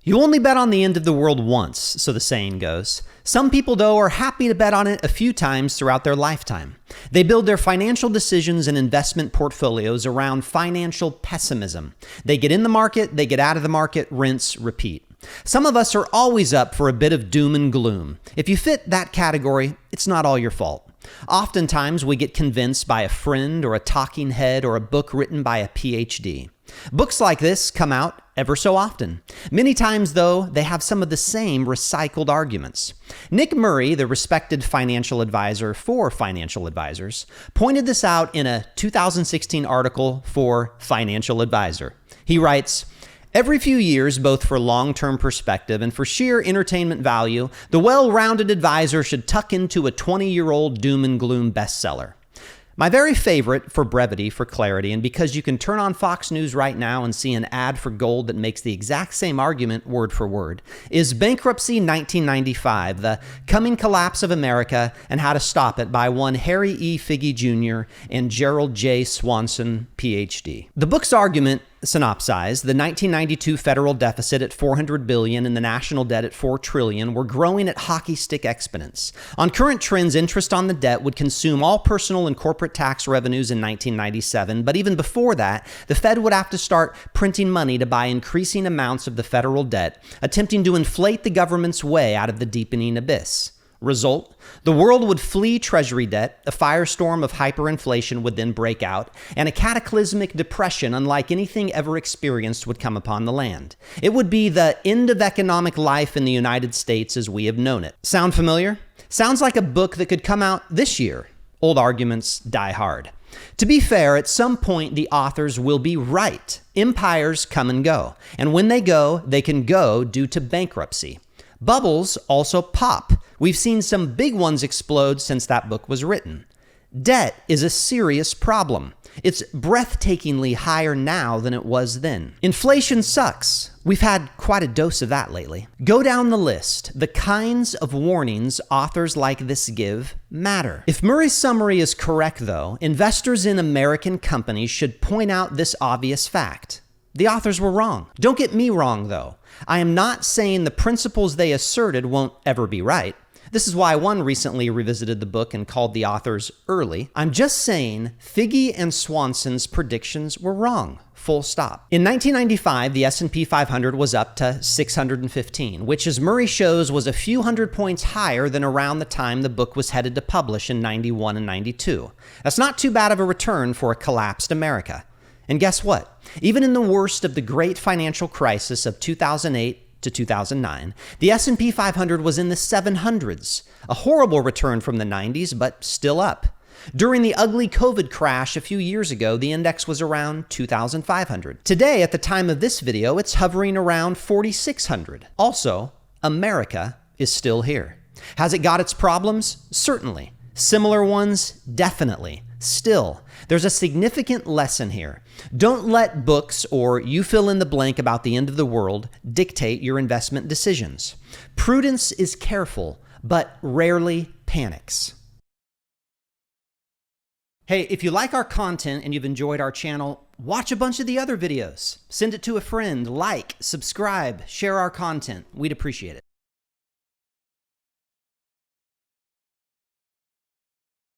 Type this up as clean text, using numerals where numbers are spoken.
You only bet on the end of the world once, so the saying goes. Some people, though, are happy to bet on it a few times throughout their lifetime. They build their financial decisions and investment portfolios around financial pessimism. They get in the market, they get out of the market, rinse, repeat. Some of us are always up for a bit of doom and gloom. If you fit that category, it's not all your fault. Oftentimes, we get convinced by a friend or a talking head or a book written by a PhD. Books like this come out ever so often. Many times, though, they have some of the same recycled arguments. Nick Murray, the respected financial advisor for financial advisors, pointed this out in a 2016 article for Financial Advisor. He writes, "Every few years, both for long-term perspective and for sheer entertainment value, the well-rounded advisor should tuck into a 20-year-old doom and gloom bestseller. My very favorite, for brevity, for clarity, and because you can turn on Fox News right now and see an ad for gold that makes the exact same argument word for word, is Bankruptcy 1995, The Coming Collapse of America and How to Stop It by one Harry E. Figge Jr. and Gerald J. Swanson, Ph.D. The book's argument synopsized, the 1992 federal deficit at $400 billion and the national debt at $4 trillion were growing at hockey stick exponents. On current trends, interest on the debt would consume all personal and corporate tax revenues in 1997, but even before that, the Fed would have to start printing money to buy increasing amounts of the federal debt, attempting to inflate the government's way out of the deepening abyss. Result, the world would flee treasury debt, a firestorm of hyperinflation would then break out, and a cataclysmic depression unlike anything ever experienced would come upon the land. It would be the end of economic life in the United States as we have known it. Sound familiar? Sounds like a book that could come out this year. Old arguments die hard. To be fair, at some point the authors will be right. Empires come and go, and when they go, they can go due to bankruptcy. Bubbles also pop. We've seen some big ones explode since that book was written. Debt is a serious problem. It's breathtakingly higher now than it was then. Inflation sucks. We've had quite a dose of that lately. Go down the list. The kinds of warnings authors like this give matter. If Murray's summary is correct, though, investors in American companies should point out this obvious fact. The authors were wrong. Don't get me wrong, though. I am not saying the principles they asserted won't ever be right. This is why one recently revisited the book and called the authors early. I'm just saying Figge and Swanson's predictions were wrong. Full stop. In 1995, the S&P 500 was up to 615, which, as Murray shows, was a few hundred points higher than around the time the book was headed to publish in 91 and 92. That's not too bad of a return for a collapsed America. And guess what? Even in the worst of the great financial crisis of 2008 to 2009, the S&P 500 was in the 700s, a horrible return from the 90s, but still up. During the ugly COVID crash a few years ago, the index was around 2,500. Today, at the time of this video, it's hovering around 4,600. Also, America is still here. Has it got its problems? Certainly. Similar ones? Definitely. Still, there's a significant lesson here. Don't let books or you fill in the blank about the end of the world dictate your investment decisions. Prudence is careful, but rarely panics. Hey, if you like our content and you've enjoyed our channel, watch a bunch of the other videos. Send it to a friend, like, subscribe, share our content. We'd appreciate it.